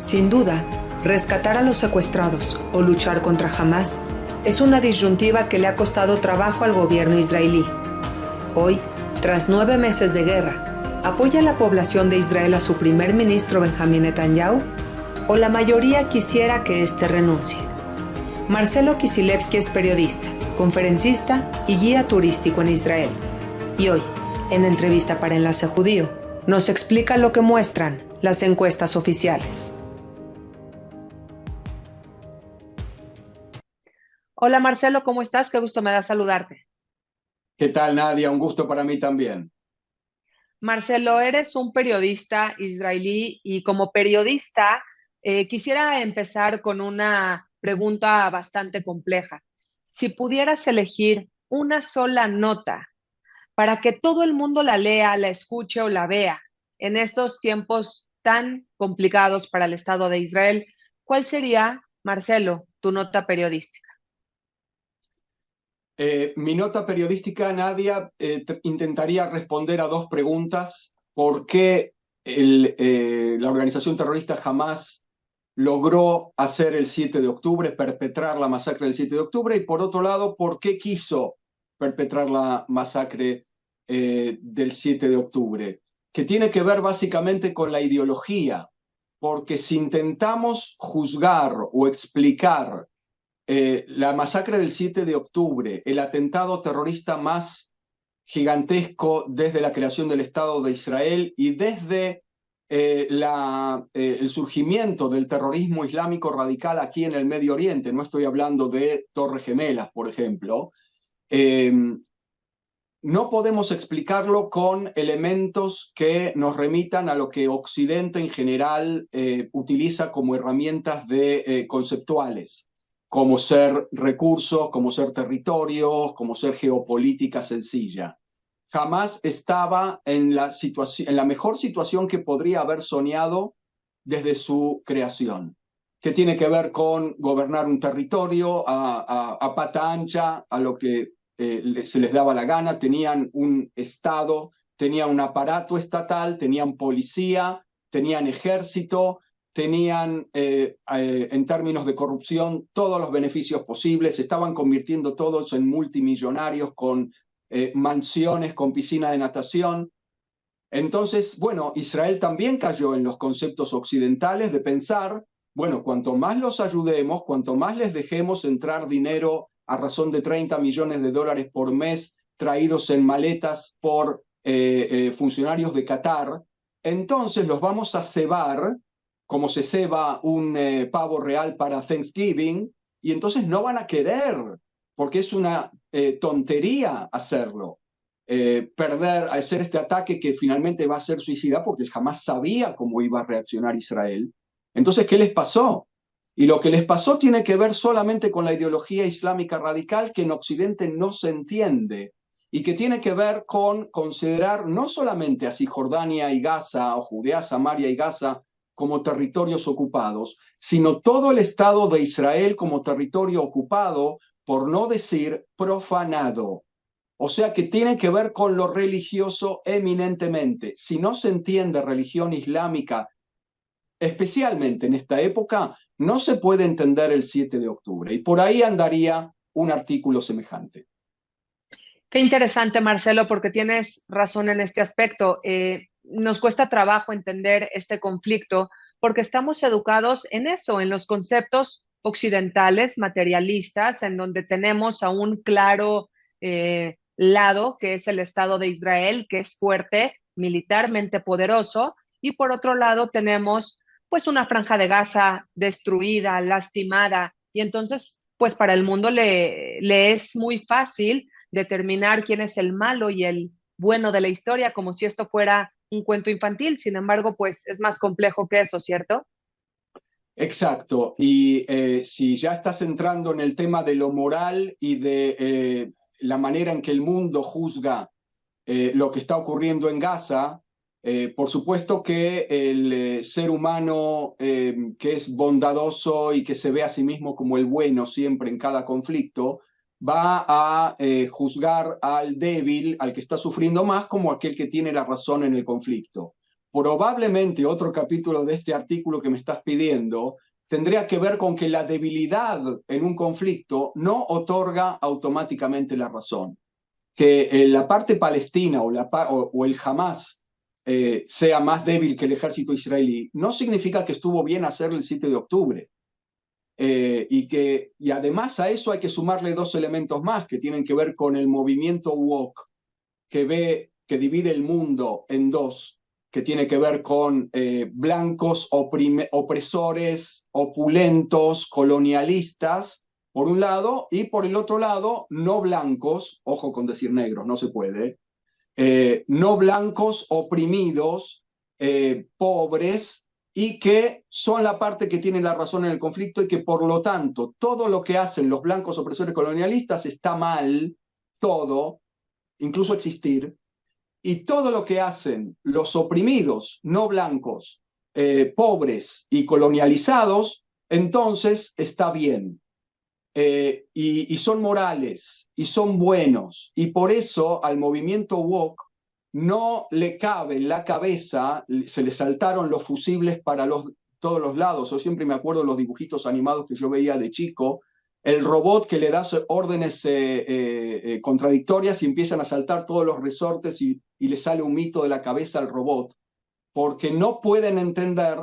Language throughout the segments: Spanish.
Sin duda, rescatar a los secuestrados o luchar contra Hamás es una disyuntiva que le ha costado trabajo al gobierno israelí. Hoy, tras 9 meses de guerra, ¿apoya la población de Israel a su primer ministro Benjamín Netanyahu? ¿O la mayoría quisiera que éste renuncie? Marcelo Kisilevsky es periodista, conferencista y guía turístico en Israel. Y hoy, en entrevista para Enlace Judío, nos explica lo que muestran las encuestas oficiales. Hola Marcelo, ¿cómo estás? Qué gusto me da saludarte. ¿Qué tal, Nadia? Un gusto para mí también. Marcelo, eres un periodista israelí y como periodista quisiera empezar con una pregunta bastante compleja. Si pudieras elegir una sola nota para que todo el mundo la lea, la escuche o la vea en estos tiempos tan complicados para el Estado de Israel, ¿cuál sería, Marcelo, tu nota periodística? Mi nota periodística, Nadia, intentaría responder a dos preguntas. ¿Por qué la organización terrorista Hamás logró hacer el 7 de octubre, perpetrar la masacre del 7 de octubre? Y por otro lado, ¿por qué quiso perpetrar la masacre del 7 de octubre? Que tiene que ver básicamente con la ideología, porque si intentamos juzgar o explicar la masacre del 7 de octubre, el atentado terrorista más gigantesco desde la creación del Estado de Israel y desde el surgimiento del terrorismo islámico radical aquí en el Medio Oriente. No estoy hablando de Torres Gemelas, por ejemplo. Eh, no podemos explicarlo con elementos que nos remitan a lo que Occidente en general utiliza como herramientas conceptuales, como ser recursos, como ser territorios, como ser geopolítica sencilla. Jamás estaba en la mejor situación que podría haber soñado desde su creación, que tiene que ver con gobernar un territorio a pata ancha, a lo que se les daba la gana. Tenían un Estado, tenían un aparato estatal, tenían policía, tenían ejército, tenían en términos de corrupción todos los beneficios posibles, estaban convirtiendo todos en multimillonarios con mansiones, con piscina de natación. Entonces, bueno, Israel también cayó en los conceptos occidentales de pensar, bueno, cuanto más los ayudemos, cuanto más les dejemos entrar dinero a razón de 30 millones de dólares por mes traídos en maletas por funcionarios de Qatar, entonces los vamos a cebar como se ceba un pavo real para Thanksgiving, y entonces no van a querer, porque es una tontería hacerlo. Hacer este ataque que finalmente va a ser suicida porque jamás sabía cómo iba a reaccionar Israel. Entonces, ¿qué les pasó? Y lo que les pasó tiene que ver solamente con la ideología islámica radical que en Occidente no se entiende y que tiene que ver con considerar no solamente a Cisjordania y Gaza o Judea, Samaria y Gaza como territorios ocupados, sino todo el Estado de Israel como territorio ocupado, por no decir profanado. O sea que tiene que ver con lo religioso eminentemente. Si no se entiende religión islámica, especialmente en esta época, no se puede entender el 7 de octubre. Y por ahí andaría un artículo semejante. Qué interesante, Marcelo, porque tienes razón en este aspecto. Nos cuesta trabajo entender este conflicto porque estamos educados en eso, en los conceptos occidentales, materialistas, en donde tenemos a un claro lado, que es el Estado de Israel, que es fuerte, militarmente poderoso, y por otro lado tenemos pues una franja de Gaza destruida, lastimada, y entonces pues para el mundo le es muy fácil determinar quién es el malo y el bueno de la historia, como si esto fuera un cuento infantil. Sin embargo, pues es más complejo que eso, ¿cierto? Exacto. Y si ya estás entrando en el tema de lo moral y de la manera en que el mundo juzga lo que está ocurriendo en Gaza, por supuesto que el ser humano que es bondadoso y que se ve a sí mismo como el bueno siempre en cada conflicto, va a juzgar al débil, al que está sufriendo más, como aquel que tiene la razón en el conflicto. probablemente otro capítulo de este artículo que me estás pidiendo tendría que ver con que la debilidad en un conflicto no otorga automáticamente la razón. Que la parte palestina o el Hamas sea más débil que el ejército israelí, no significa que estuvo bien hacer el 7 de octubre. Y además a eso hay que sumarle dos elementos más que tienen que ver con el movimiento woke que divide el mundo en dos, que tiene que ver con blancos opresores, opulentos, colonialistas, por un lado, y por el otro lado, no blancos, ojo con decir negros, no se puede, no blancos oprimidos, pobres, y que son la parte que tiene la razón en el conflicto y que por lo tanto todo lo que hacen los blancos opresores colonialistas está mal, todo, incluso existir, y todo lo que hacen los oprimidos no blancos, pobres y colonializados, entonces está bien. Y son morales y son buenos. Y por eso al movimiento woke no le cabe en la cabeza, se le saltaron los fusibles para todos los lados. Yo siempre me acuerdo de los dibujitos animados que yo veía de chico, el robot que le da órdenes contradictorias y empiezan a saltar todos los resortes y le sale un mito de la cabeza al robot, porque no pueden entender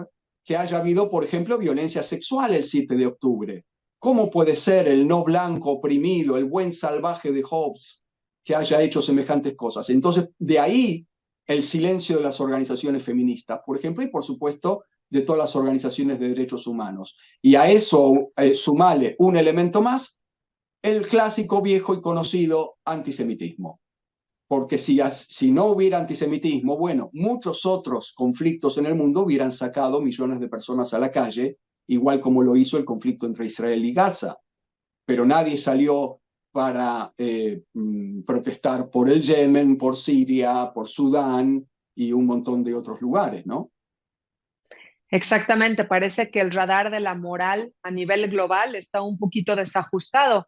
que haya habido, por ejemplo, violencia sexual el 7 de octubre. ¿Cómo puede ser el no blanco oprimido, el buen salvaje de Hobbes, que haya hecho semejantes cosas? Entonces, de ahí el silencio de las organizaciones feministas, por ejemplo, y por supuesto de todas las organizaciones de derechos humanos. Y a eso sumale un elemento más, el clásico, viejo y conocido antisemitismo. Porque si no hubiera antisemitismo, bueno, muchos otros conflictos en el mundo hubieran sacado millones de personas a la calle, igual como lo hizo el conflicto entre Israel y Gaza. Pero nadie salió para protestar por el Yemen, por Siria, por Sudán y un montón de otros lugares, ¿no? Exactamente, parece que el radar de la moral a nivel global está un poquito desajustado.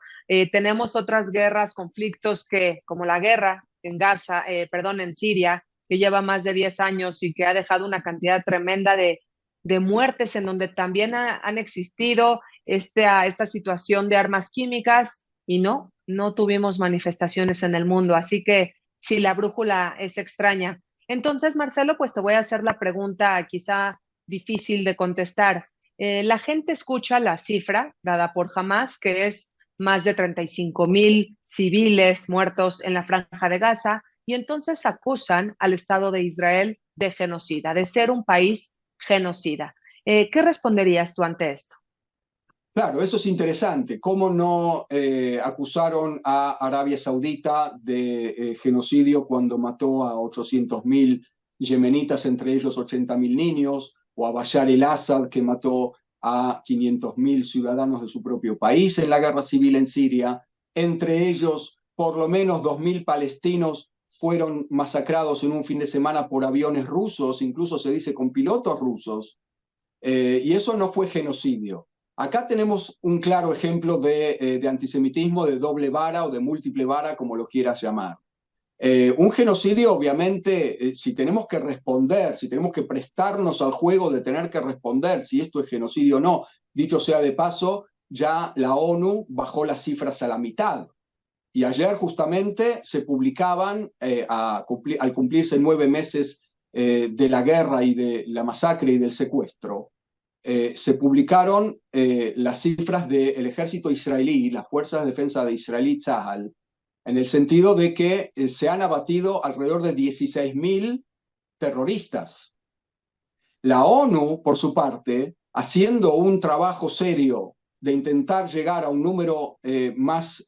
Tenemos otras guerras, conflictos como la guerra en Gaza, perdón, en Siria, que lleva más de 10 años y que ha dejado una cantidad tremenda de muertes, en donde también han existido esta situación de armas químicas y no tuvimos manifestaciones en el mundo. Así que sí, la brújula es extraña. Entonces, Marcelo, pues te voy a hacer la pregunta quizá difícil de contestar. La gente escucha la cifra dada por Hamas, que es más de 35,000 civiles muertos en la Franja de Gaza, y entonces acusan al Estado de Israel de genocida, de ser un país genocida. ¿Qué responderías tú ante esto? Claro, eso es interesante. ¿Cómo no acusaron a Arabia Saudita de genocidio cuando mató a 800.000 yemenitas, entre ellos 80.000 niños, o a Bashar el-Assad, que mató a 500.000 ciudadanos de su propio país en la guerra civil en Siria? Entre ellos, por lo menos 2.000 palestinos fueron masacrados en un fin de semana por aviones rusos, incluso se dice con pilotos rusos, y eso no fue genocidio. Acá tenemos un claro ejemplo de antisemitismo de doble vara o de múltiple vara, como lo quieras llamar. Un genocidio, obviamente, si tenemos que responder, si tenemos que prestarnos al juego de tener que responder si esto es genocidio o no, dicho sea de paso, ya la ONU bajó las cifras a la mitad. Y ayer justamente se publicaban, al cumplirse 9 meses de la guerra y de la masacre y del secuestro, se publicaron las cifras del ejército israelí, las fuerzas de defensa de Israelí, Tzahal, en el sentido de que se han abatido alrededor de 16.000 terroristas. La ONU, por su parte, haciendo un trabajo serio de intentar llegar a un número más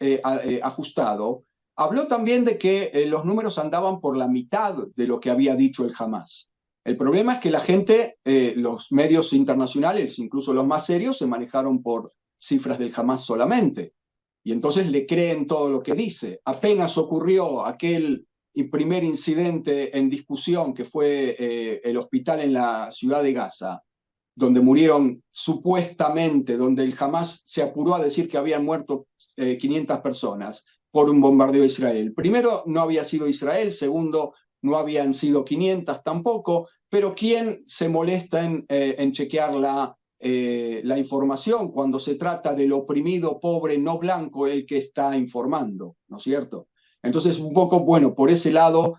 ajustado, habló también de que los números andaban por la mitad de lo que había dicho el Hamas. El problema es que la gente, los medios internacionales, incluso los más serios, se manejaron por cifras del Hamas solamente. Y entonces le creen todo lo que dice. Apenas ocurrió aquel primer incidente en discusión que fue el hospital en la ciudad de Gaza, donde murieron supuestamente, donde el Hamas se apuró a decir que habían muerto 500 personas por un bombardeo de Israel. Primero, no había sido Israel. Segundo, no habían sido 500 tampoco, pero ¿quién se molesta en chequear la información cuando se trata del oprimido, pobre, no blanco, el que está informando, ¿no es cierto? Entonces, un poco, bueno, por ese lado,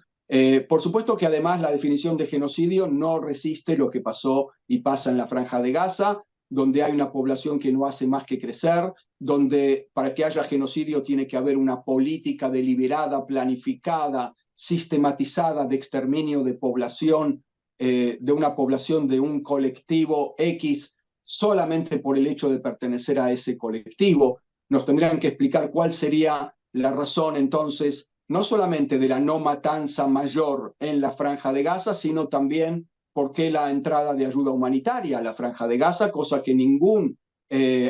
por supuesto que además la definición de genocidio no resiste lo que pasó y pasa en la Franja de Gaza, donde hay una población que no hace más que crecer, donde para que haya genocidio tiene que haber una política deliberada, planificada, sistematizada de exterminio de población, de una población de un colectivo X, solamente por el hecho de pertenecer a ese colectivo. Nos tendrían que explicar cuál sería la razón entonces, no solamente de la no matanza mayor en la Franja de Gaza, sino también por qué la entrada de ayuda humanitaria a la Franja de Gaza, cosa que ningún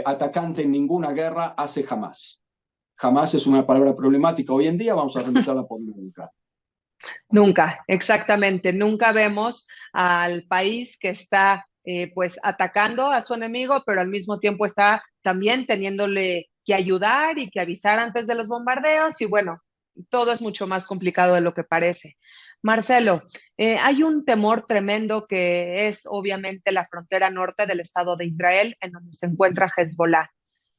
atacante en ninguna guerra hace jamás. Jamás es una palabra problemática hoy en día, vamos a revisarla por nunca. Nunca, exactamente. Nunca vemos al país que está pues atacando a su enemigo, pero al mismo tiempo está también teniéndole que ayudar y que avisar antes de los bombardeos y bueno, todo es mucho más complicado de lo que parece. Marcelo, hay un temor tremendo que es obviamente la frontera norte del Estado de Israel, en donde se encuentra Hezbollah.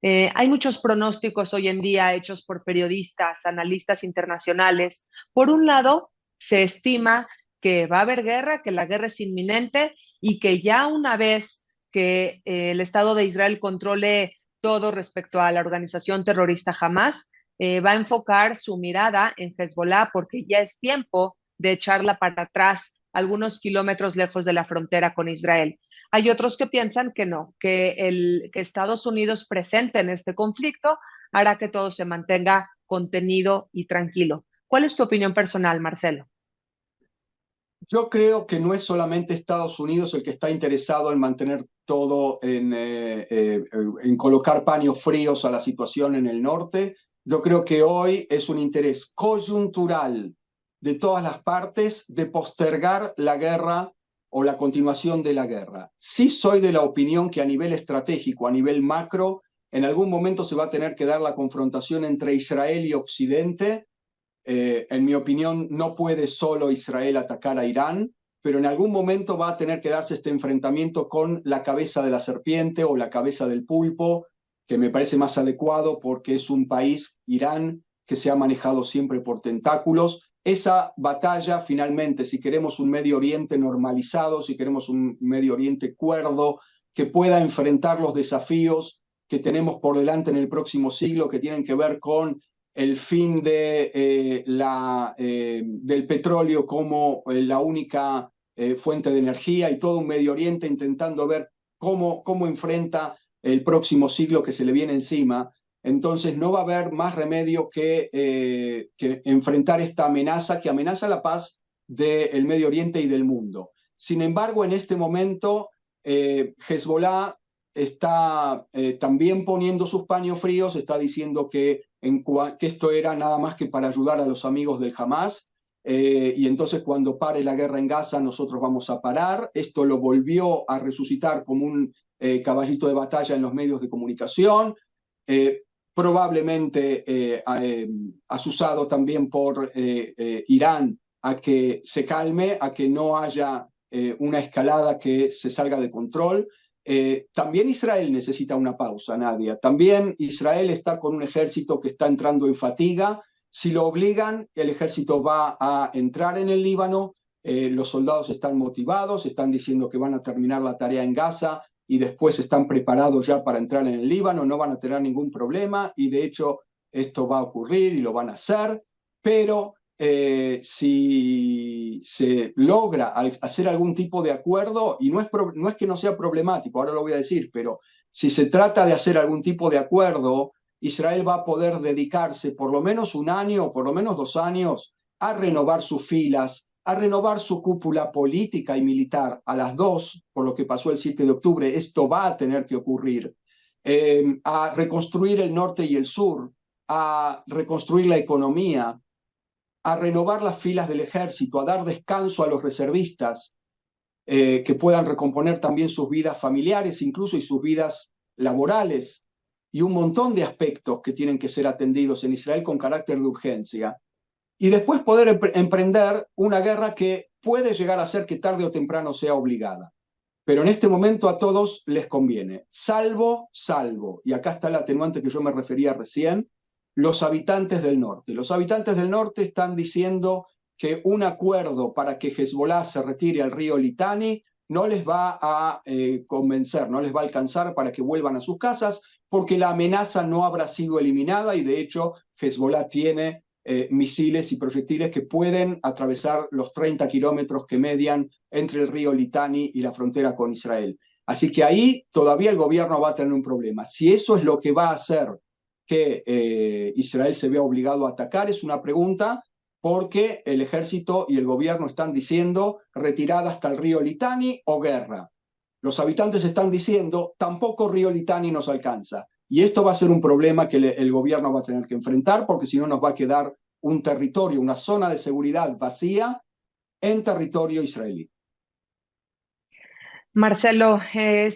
Hay muchos pronósticos hoy en día hechos por periodistas, analistas internacionales. Por un lado, se estima que va a haber guerra, que la guerra es inminente y que ya una vez que el Estado de Israel controle todo respecto a la organización terrorista Hamas, va a enfocar su mirada en Hezbollah porque ya es tiempo de echarla para atrás algunos kilómetros lejos de la frontera con Israel. Hay otros que piensan que no, que Estados Unidos presente en este conflicto hará que todo se mantenga contenido y tranquilo. ¿Cuál es tu opinión personal, Marcelo? Yo creo que no es solamente Estados Unidos el que está interesado en mantener todo, en colocar paños fríos a la situación en el norte. Yo creo que hoy es un interés coyuntural de todas las partes de postergar la guerra o la continuación de la guerra. Sí soy de la opinión que a nivel estratégico, a nivel macro, en algún momento se va a tener que dar la confrontación entre Israel y Occidente. En mi opinión, no puede solo Israel atacar a Irán, pero en algún momento va a tener que darse este enfrentamiento con la cabeza de la serpiente o la cabeza del pulpo, que me parece más adecuado porque es un país, Irán, que se ha manejado siempre por tentáculos. Esa batalla, finalmente, si queremos un Medio Oriente normalizado, si queremos un Medio Oriente cuerdo, que pueda enfrentar los desafíos que tenemos por delante en el próximo siglo, que tienen que ver con el fin del petróleo como la única fuente de energía y todo un Medio Oriente intentando ver cómo enfrenta el próximo siglo que se le viene encima. Entonces no va a haber más remedio que enfrentar esta amenaza que amenaza la paz del Medio Oriente y del mundo. Sin embargo, en este momento, Hezbollah está también poniendo sus paños fríos, está diciendo que esto era nada más que para ayudar a los amigos del Hamas, y entonces cuando pare la guerra en Gaza nosotros vamos a parar. Esto lo volvió a resucitar como un caballito de batalla en los medios de comunicación, probablemente asusado también por Irán a que se calme, a que no haya una escalada que se salga de control. También Israel necesita una pausa, Nadia. También Israel está con un ejército que está entrando en fatiga. Si lo obligan, el ejército va a entrar en el Líbano. Los soldados están motivados, están diciendo que van a terminar la tarea en Gaza y después están preparados ya para entrar en el Líbano, no van a tener ningún problema y de hecho esto va a ocurrir y lo van a hacer, pero si se logra hacer algún tipo de acuerdo, y no es que no sea problemático, ahora lo voy a decir, pero si se trata de hacer algún tipo de acuerdo, Israel va a poder dedicarse por lo menos un año o por lo menos 2 años a renovar sus filas, a renovar su cúpula política y militar a las dos, por lo que pasó el 7 de octubre, esto va a tener que ocurrir, a reconstruir el norte y el sur, a reconstruir la economía, a renovar las filas del ejército, a dar descanso a los reservistas, que puedan recomponer también sus vidas familiares, incluso y sus vidas laborales, y un montón de aspectos que tienen que ser atendidos en Israel con carácter de urgencia. y después poder emprender una guerra que puede llegar a ser que tarde o temprano sea obligada. Pero en este momento a todos les conviene, salvo, y acá está el atenuante que yo me refería recién, los habitantes del norte. Los habitantes del norte están diciendo que un acuerdo para que Hezbollah se retire al río Litani no les va a convencer, no les va a alcanzar para que vuelvan a sus casas, porque la amenaza no habrá sido eliminada y de hecho Hezbollah tiene misiles y proyectiles que pueden atravesar los 30 kilómetros que median entre el río Litani y la frontera con Israel. Así que ahí todavía el gobierno va a tener un problema. Si eso es lo que va a hacer que Israel se vea obligado a atacar, es una pregunta, porque el ejército y el gobierno están diciendo retirada hasta el río Litani o guerra. Los habitantes están diciendo tampoco río Litani nos alcanza. Y esto va a ser un problema que el gobierno va a tener que enfrentar, porque si no nos va a quedar un territorio, una zona de seguridad vacía en territorio israelí. Marcelo,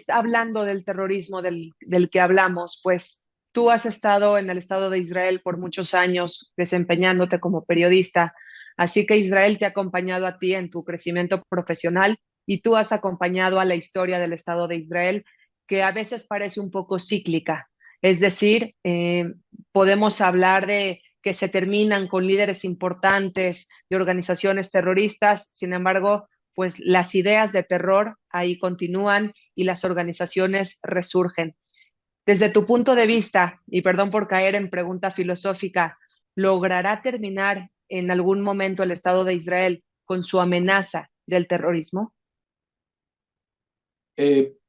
hablando del terrorismo del que hablamos, pues tú has estado en el Estado de Israel por muchos años desempeñándote como periodista, así que Israel te ha acompañado a ti en tu crecimiento profesional y tú has acompañado a la historia del Estado de Israel, que a veces parece un poco cíclica. Es decir, podemos hablar de que se terminan con líderes importantes de organizaciones terroristas, sin embargo, pues las ideas de terror ahí continúan y las organizaciones resurgen. Desde tu punto de vista, y perdón por caer en pregunta filosófica, ¿logrará terminar en algún momento el Estado de Israel con su amenaza del terrorismo?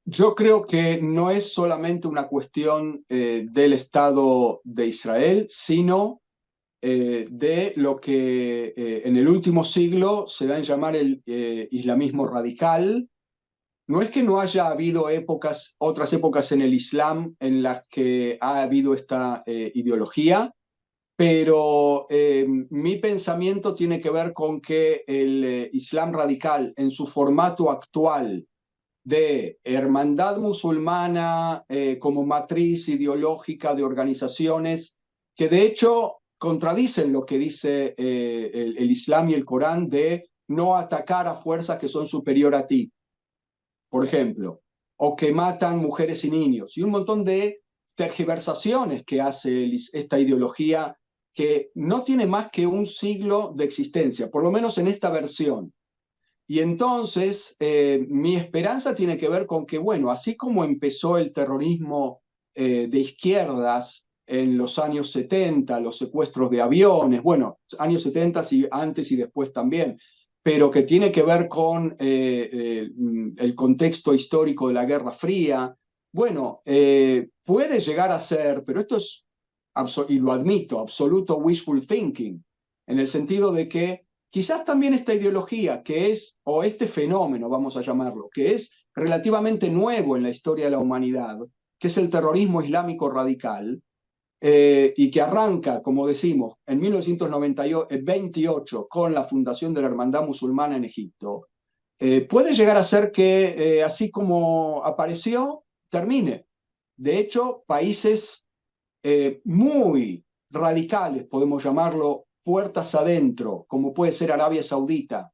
Yo creo que no es solamente una cuestión del Estado de Israel, sino de lo que en el último siglo se da en llamar el islamismo radical. No es que no haya habido otras épocas en el Islam en las que ha habido esta ideología, pero mi pensamiento tiene que ver con que el Islam radical en su formato actual de hermandad musulmana como matriz ideológica de organizaciones que de hecho contradicen lo que dice el Islam y el Corán de no atacar a fuerzas que son superior a ti, por ejemplo, o que matan mujeres y niños, y un montón de tergiversaciones que hace esta ideología que no tiene más que un siglo de existencia, por lo menos en esta versión. Y entonces mi esperanza tiene que ver con que, bueno, así como empezó el terrorismo de izquierdas en los años 70, los secuestros de aviones, bueno, años 70 y antes y después también, pero que tiene que ver con el contexto histórico de la Guerra Fría, bueno, puede llegar a ser, pero esto es, y lo admito, absoluto wishful thinking, en el sentido de que quizás también esta ideología que es, o este fenómeno, vamos a llamarlo, que es relativamente nuevo en la historia de la humanidad, que es el terrorismo islámico radical, y que arranca, como decimos, en 1928 con la fundación de la Hermandad Musulmana en Egipto, puede llegar a ser que, así como apareció, termine. De hecho, países muy radicales, podemos llamarlo, puertas adentro, como puede ser Arabia Saudita,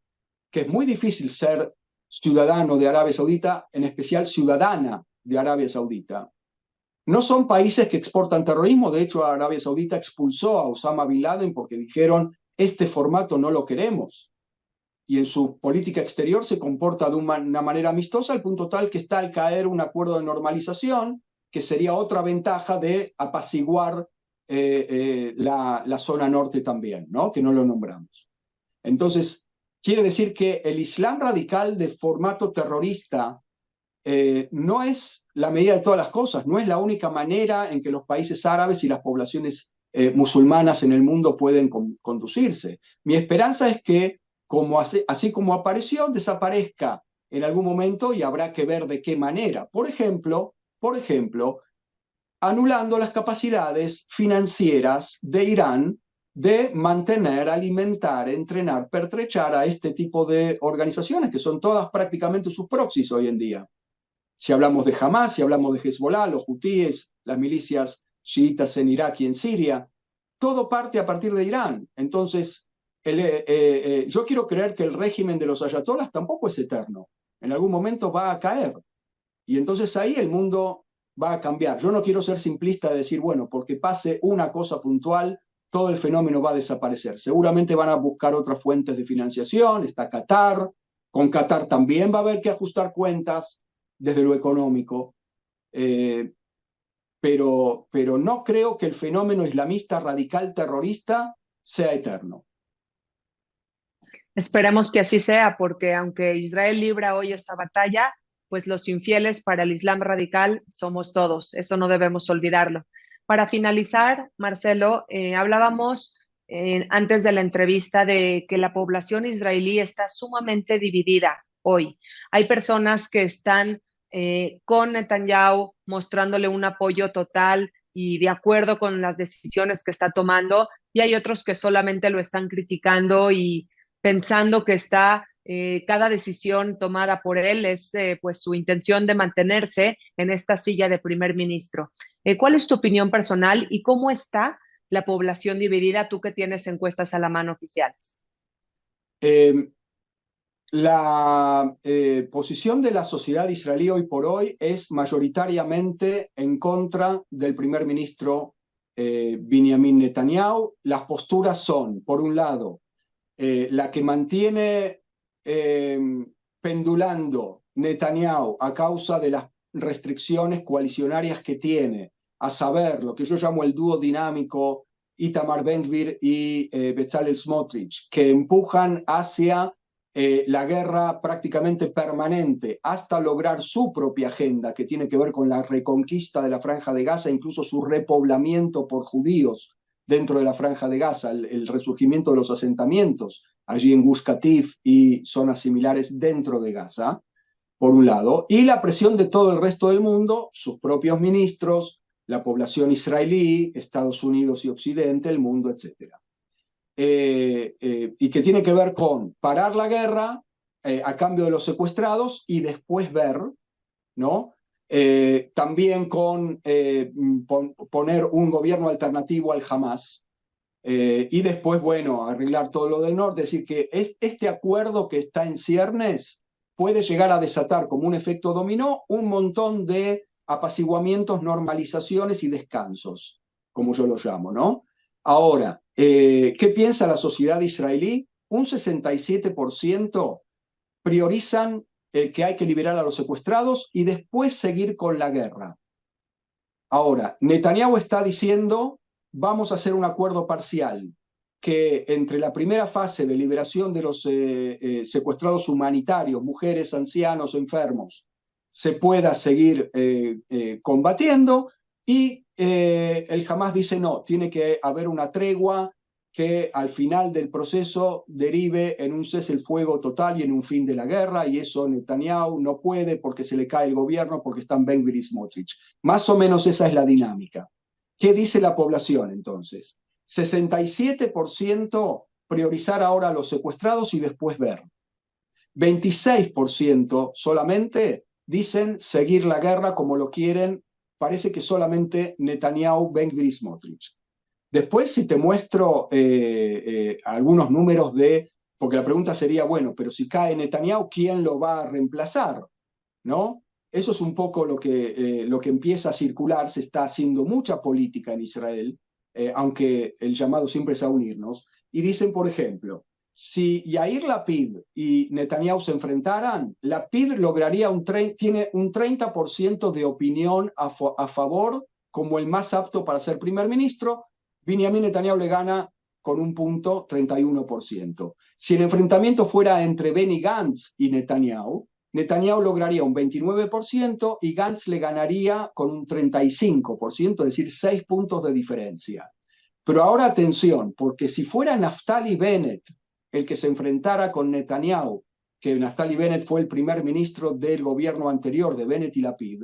que es muy difícil ser ciudadano de Arabia Saudita, en especial ciudadana de Arabia Saudita. No son países que exportan terrorismo, de hecho Arabia Saudita expulsó a Osama Bin Laden porque dijeron, este formato no lo queremos. Y en su política exterior se comporta de una manera amistosa al punto tal que está al caer un acuerdo de normalización, que sería otra ventaja de apaciguar la zona norte también, ¿no? Que no lo nombramos. Entonces, quiere decir que el Islam radical de formato terrorista no es la medida de todas las cosas, no es la única manera en que los países árabes y las poblaciones musulmanas en el mundo pueden conducirse. Mi esperanza es que, así como apareció, desaparezca en algún momento y habrá que ver de qué manera. Por ejemplo, anulando las capacidades financieras de Irán de mantener, alimentar, entrenar, pertrechar a este tipo de organizaciones, que son todas prácticamente sus proxies hoy en día. Si hablamos de Hamas, si hablamos de Hezbollah, los hutíes, las milicias chiitas en Irak y en Siria, todo parte a partir de Irán. Entonces, yo quiero creer que el régimen de los ayatolás tampoco es eterno. En algún momento va a caer. Y entonces ahí el mundo va a cambiar. Yo no quiero ser simplista de decir, bueno, porque pase una cosa puntual, todo el fenómeno va a desaparecer. Seguramente van a buscar otras fuentes de financiación, está Qatar, con Qatar también va a haber que ajustar cuentas desde lo económico, pero no creo que el fenómeno islamista radical terrorista sea eterno. Esperemos que así sea, porque aunque Israel libra hoy esta batalla, pues los infieles para el Islam radical somos todos. Eso no debemos olvidarlo. Para finalizar, Marcelo, hablábamos antes de la entrevista de que la población israelí está sumamente dividida hoy. Hay personas que están con Netanyahu mostrándole un apoyo total y de acuerdo con las decisiones que está tomando, y hay otros que solamente lo están criticando y pensando que está cada decisión tomada por él es pues su intención de mantenerse en esta silla de primer ministro. ¿Cuál es tu opinión personal y cómo está la población dividida, tú que tienes encuestas a la mano oficiales? Eh, la posición de la sociedad israelí hoy por hoy es mayoritariamente en contra del primer ministro Benjamin Netanyahu. Las posturas son, por un lado, la que mantiene pendulando Netanyahu a causa de las restricciones coalicionarias que tiene, a saber, lo que yo llamo el dúo dinámico Itamar Ben-Gvir y Bezalel Smotrich, que empujan hacia la guerra prácticamente permanente hasta lograr su propia agenda, que tiene que ver con la reconquista de la Franja de Gaza, incluso su repoblamiento por judíos dentro de la Franja de Gaza, el resurgimiento de los asentamientos allí en Gush Katif y zonas similares dentro de Gaza, por un lado, y la presión de todo el resto del mundo, sus propios ministros, la población israelí, Estados Unidos y Occidente, el mundo, etc. Y que tiene que ver con parar la guerra a cambio de los secuestrados y después ver, ¿no? También con poner un gobierno alternativo al Hamas, y después, bueno, arreglar todo lo del norte. Es decir, que este acuerdo que está en ciernes puede llegar a desatar como un efecto dominó un montón de apaciguamientos, normalizaciones y descansos, como yo lo llamo, ¿no? Ahora, ¿qué piensa la sociedad israelí? Un 67% priorizan que hay que liberar a los secuestrados y después seguir con la guerra. Ahora, Netanyahu está diciendo, vamos a hacer un acuerdo parcial, que entre la primera fase de liberación de los secuestrados humanitarios, mujeres, ancianos, enfermos, se pueda seguir combatiendo, y el Hamas dice no, tiene que haber una tregua que al final del proceso derive en un cese el fuego total y en un fin de la guerra, y eso Netanyahu no puede porque se le cae el gobierno, porque están Ben-Gvir y Smotrich. Más o menos esa es la dinámica. ¿Qué dice la población entonces? 67% priorizar ahora a los secuestrados y después ver. 26% solamente dicen seguir la guerra como lo quieren, parece que solamente Netanyahu, Ben-Gvir y Smotrich. Después, si te muestro algunos números porque la pregunta sería, bueno, pero si cae Netanyahu, ¿quién lo va a reemplazar? ¿No? Eso es un poco lo que empieza a circular. Se está haciendo mucha política en Israel, aunque el llamado siempre es a unirnos. Y dicen, por ejemplo, si Yair Lapid y Netanyahu se enfrentaran, Lapid tiene un 30% de opinión a favor como el más apto para ser primer ministro. Benjamin Netanyahu le gana con un punto, 31%. Si el enfrentamiento fuera entre Benny Gantz y Netanyahu, Netanyahu lograría un 29% y Gantz le ganaría con un 35%, es decir, 6 puntos de diferencia. Pero ahora atención, porque si fuera Naftali Bennett el que se enfrentara con Netanyahu, que Naftali Bennett fue el primer ministro del gobierno anterior de Bennett y Lapid,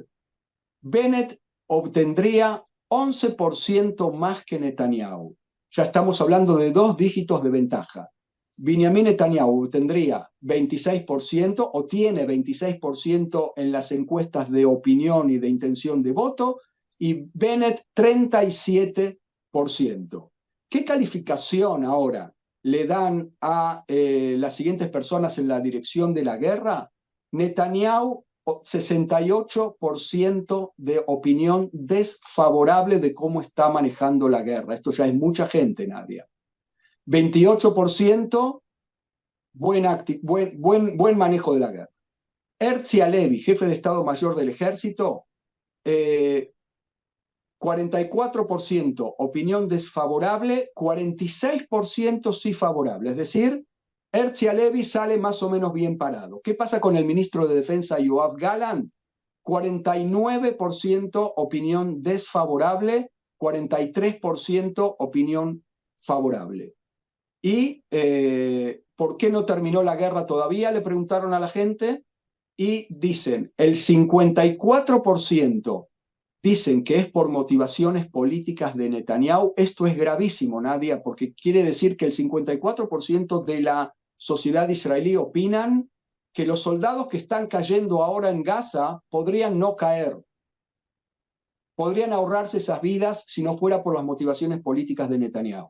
Bennett obtendría 11% más que Netanyahu. Ya estamos hablando de 2 dígitos de ventaja. Benjamin Netanyahu tendría 26% o tiene 26% en las encuestas de opinión y de intención de voto, y Bennett 37%. ¿Qué calificación ahora le dan a las siguientes personas en la dirección de la guerra, Netanyahu 68% de opinión desfavorable de cómo está manejando la guerra. Esto ya es mucha gente, Nadia. 28% buen manejo de la guerra. Herzi Halevi, jefe de Estado Mayor del Ejército, 44% opinión desfavorable, 46% sí favorable. Es decir, Herzi Halevi sale más o menos bien parado. ¿Qué pasa con el ministro de Defensa Yoav Gallant? 49% opinión desfavorable, 43% opinión favorable. ¿Y por qué no terminó la guerra todavía? Le preguntaron a la gente y dicen, el 54% dicen que es por motivaciones políticas de Netanyahu. Esto es gravísimo, Nadia, porque quiere decir que el 54% de la sociedad israelí opinan que los soldados que están cayendo ahora en Gaza podrían no caer, podrían ahorrarse esas vidas si no fuera por las motivaciones políticas de Netanyahu.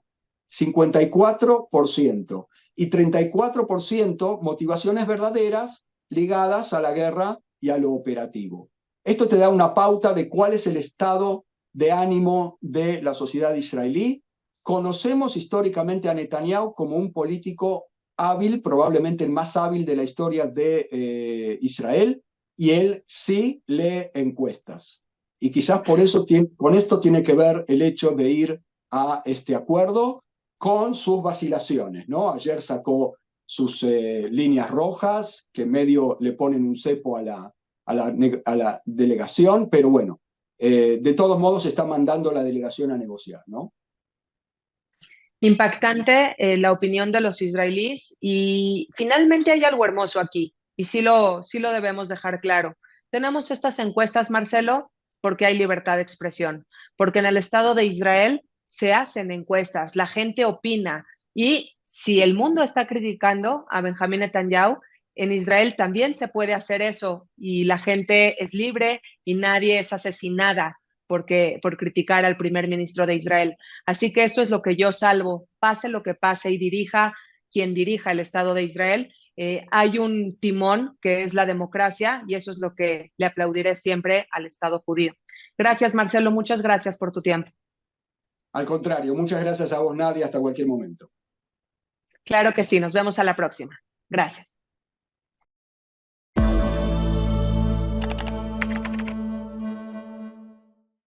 54% y 34% motivaciones verdaderas ligadas a la guerra y a lo operativo. Esto te da una pauta de cuál es el estado de ánimo de la sociedad israelí. Conocemos históricamente a Netanyahu como un político hábil, probablemente el más hábil de la historia de Israel, y él sí lee encuestas. Y quizás por eso con esto tiene que ver el hecho de ir a este acuerdo con sus vacilaciones, ¿no? Ayer sacó sus líneas rojas, que medio le ponen un cepo a la delegación, pero bueno, de todos modos está mandando la delegación a negociar, ¿no? Impactante la opinión de los israelíes y finalmente hay algo hermoso aquí y sí lo debemos dejar claro. Tenemos estas encuestas, Marcelo, porque hay libertad de expresión, porque en el Estado de Israel se hacen encuestas, la gente opina y si el mundo está criticando a Benjamín Netanyahu, en Israel también se puede hacer eso y la gente es libre y nadie es asesinada por criticar al primer ministro de Israel. Así que eso es lo que yo salvo, pase lo que pase y dirija quien dirija el Estado de Israel. Hay un timón que es la democracia y eso es lo que le aplaudiré siempre al Estado judío. Gracias, Marcelo, muchas gracias por tu tiempo. Al contrario, muchas gracias a vos, Nadia, hasta cualquier momento. Claro que sí, nos vemos a la próxima. Gracias.